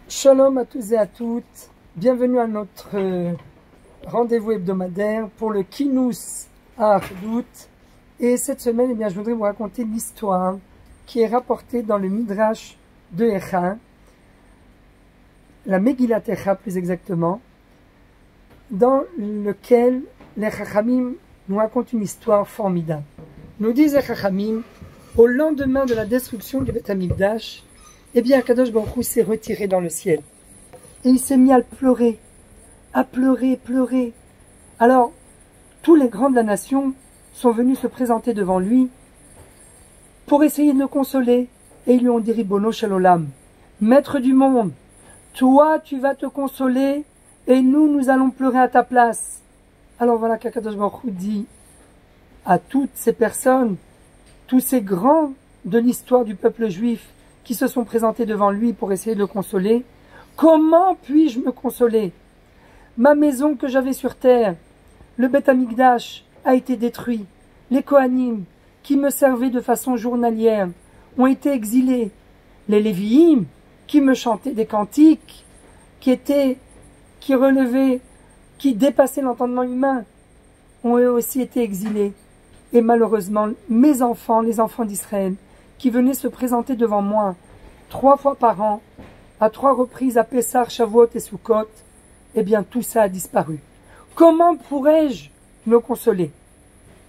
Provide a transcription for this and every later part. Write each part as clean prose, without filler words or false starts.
Shalom à tous et à toutes, bienvenue à notre rendez-vous hebdomadaire pour le Kinous à Achdout. Et cette semaine, je voudrais vous raconter l'histoire qui est rapportée dans le Midrash de Echa, la Megillat Echa plus exactement, dans lequel les Chachamim nous racontent une histoire formidable. Nous disent les Chachamim, au lendemain de la destruction du Beth Amikdash, Kadosh Baruch Hu s'est retiré dans le ciel. Et il s'est mis à pleurer, pleurer. Alors, tous les grands de la nation sont venus se présenter devant lui pour essayer de le consoler. Et ils lui ont dit, Ribono Shel Olam, maître du monde, toi tu vas te consoler et nous allons pleurer à ta place. Alors voilà qu'Akadosh Baruch Hu dit à toutes ces personnes, tous ces grands de l'histoire du peuple juif, qui se sont présentés devant lui pour essayer de le consoler. Comment puis-je me consoler? Ma maison que j'avais sur terre, le Beth Amikdash, a été détruit. Les Kohanim, qui me servaient de façon journalière, ont été exilés. Les Lévi'im, qui me chantaient des cantiques, qui relevaient, qui dépassaient l'entendement humain, ont eux aussi été exilés. Et malheureusement, mes enfants, les enfants d'Israël, qui venaient se présenter devant moi 3 fois par an, à 3 reprises à Pessah, Shavuot et Sukkot, tout ça a disparu. Comment pourrais-je me consoler?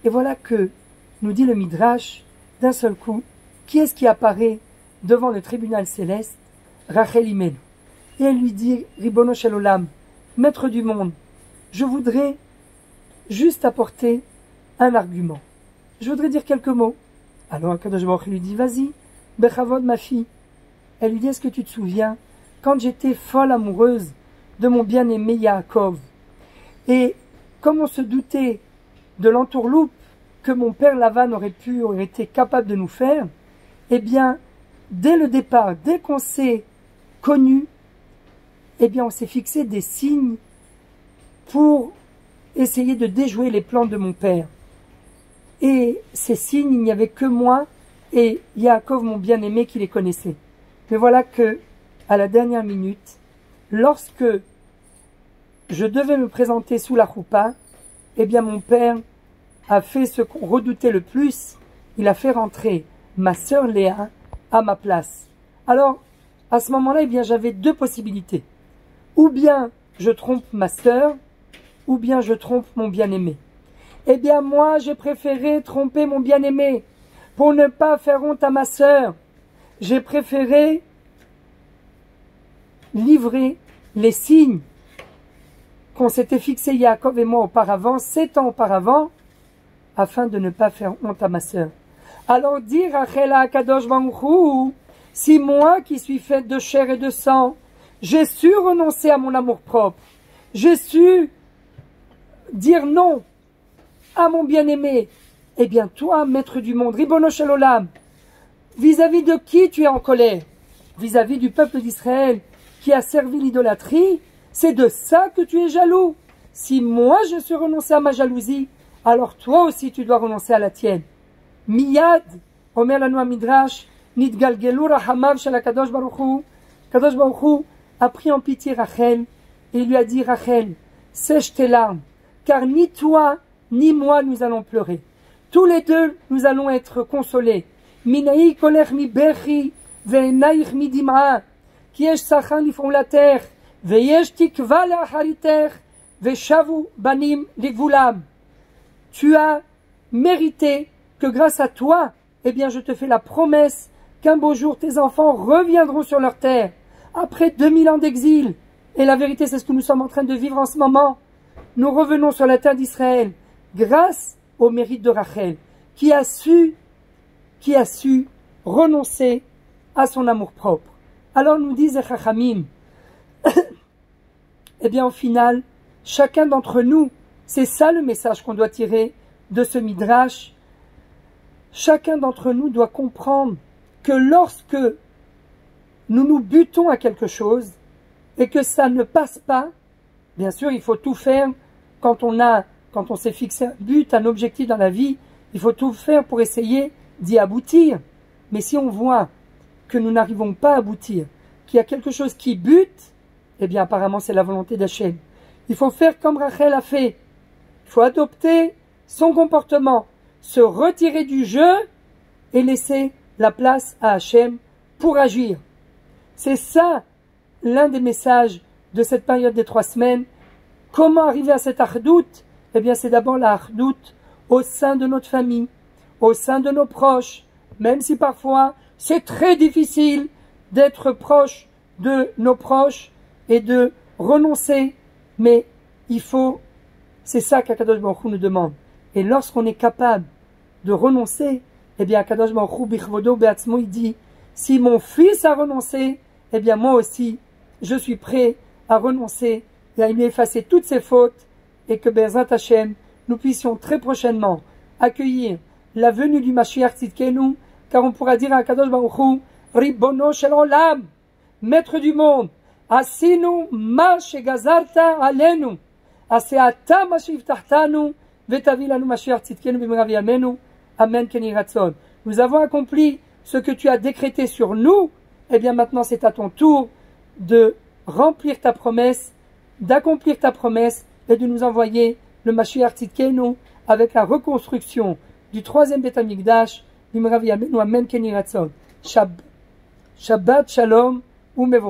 Et voilà que, nous dit le Midrash, d'un seul coup, qui est-ce qui apparaît devant le tribunal céleste? Rachel Imenu. Et elle lui dit, Ribono Shel Olam, maître du monde, je voudrais juste apporter un argument. Je voudrais dire quelques mots. Alors Akadosh Baruch Hu lui dit, vas-y, Bechavod, ma fille. Elle lui dit, est-ce que tu te souviens, quand j'étais folle amoureuse de mon bien-aimé Yaakov, et comme on se doutait de l'entourloupe que mon père Lavan aurait été capable de nous faire, dès le départ, dès qu'on s'est connus, on s'est fixé des signes pour essayer de déjouer les plans de mon père. Et ces signes, il n'y avait que moi et Yaakov, mon bien-aimé, qui les connaissait. Mais voilà que, à la dernière minute, lorsque je devais me présenter sous la choupa, mon père a fait ce qu'on redoutait le plus, il a fait rentrer ma sœur Léa à ma place. Alors, à ce moment-là, j'avais 2 possibilités. Ou bien je trompe ma sœur, ou bien je trompe mon bien-aimé. Moi, j'ai préféré tromper mon bien-aimé pour ne pas faire honte à ma sœur. J'ai préféré livrer les signes qu'on s'était fixés Yaakov et moi auparavant, 7 ans auparavant, afin de ne pas faire honte à ma sœur. Alors dire Rachel à Akadosh Baruch Hu, si moi qui suis faite de chair et de sang, j'ai su renoncer à mon amour-propre, j'ai su dire non à mon bien-aimé, toi, maître du monde, Ribono Shel Olam, vis-à-vis de qui tu es en colère? Vis-à-vis du peuple d'Israël qui a servi l'idolâtrie, c'est de ça que tu es jaloux. Si moi je suis renoncé à ma jalousie, alors toi aussi tu dois renoncer à la tienne. Miyad, Omer lanu Midrash, Nitgalgelu Rahamav shel Kadosh Baruch Hu. Kadosh Baruch Hu a pris en pitié Rachel et il lui a dit, Rachel, sèche tes larmes, car ni toi ni moi nous allons pleurer. Tous les deux nous allons être consolés. Minaï kolech mi bechi ve'enaich mi dim'a ki yesh sachan lifon la terre ve'yesh tikva le'achariter ve'shavu banim ligvulam. Tu as mérité que grâce à toi, je te fais la promesse qu'un beau jour tes enfants reviendront sur leur terre après 2000 ans d'exil. Et la vérité, c'est ce que nous sommes en train de vivre en ce moment. Nous revenons sur la terre d'Israël grâce au mérite de Rachel, qui a su renoncer à son amour-propre. Alors nous disent les Chachamim, au final, chacun d'entre nous, c'est ça le message qu'on doit tirer de ce Midrash, chacun d'entre nous doit comprendre que lorsque nous nous butons à quelque chose et que ça ne passe pas, bien sûr, il faut tout faire quand on s'est fixé un but, un objectif dans la vie, il faut tout faire pour essayer d'y aboutir. Mais si on voit que nous n'arrivons pas à aboutir, qu'il y a quelque chose qui bute, eh bien apparemment c'est la volonté d'Hachem. Il faut faire comme Rachel a fait. Il faut adopter son comportement, se retirer du jeu et laisser la place à Hachem pour agir. C'est ça l'un des messages de cette période des 3 semaines. Comment arriver à cette achdout? Eh bien c'est d'abord la achdout au sein de notre famille, au sein de nos proches, même si parfois c'est très difficile d'être proche de nos proches et de renoncer, mais il faut, c'est ça qu'Akadosh Baruch Hu nous demande. Et lorsqu'on est capable de renoncer, eh bien Akadosh Baruch Hu bichvodo be'atzmo, il dit, si mon fils a renoncé, eh bien moi aussi, je suis prêt à renoncer et à lui effacer toutes ses fautes, et que Be'ezrat Hashem, nous puissions très prochainement accueillir la venue du Mashiach Tzidkenu, car on pourra dire à Akadosh Baruch Hu, Ribono shel olam, maître du monde, Asinu ma shegazarta alenu, Aseata ma shivtachtanu, Vetavi lanu Mashiach Tzidkenu b'mirav yamenu, Amen ken yeh ratzon. Nous avons accompli ce que tu as décrété sur nous, eh bien maintenant c'est à ton tour de remplir ta promesse, d'accomplir ta promesse et de nous envoyer le Mashiach Tzidkenu avec la reconstruction du 3e Beth Amikdash, b'mirav yamenu, Amen ken yeh ratzon. Shabbat Shalom Umevo.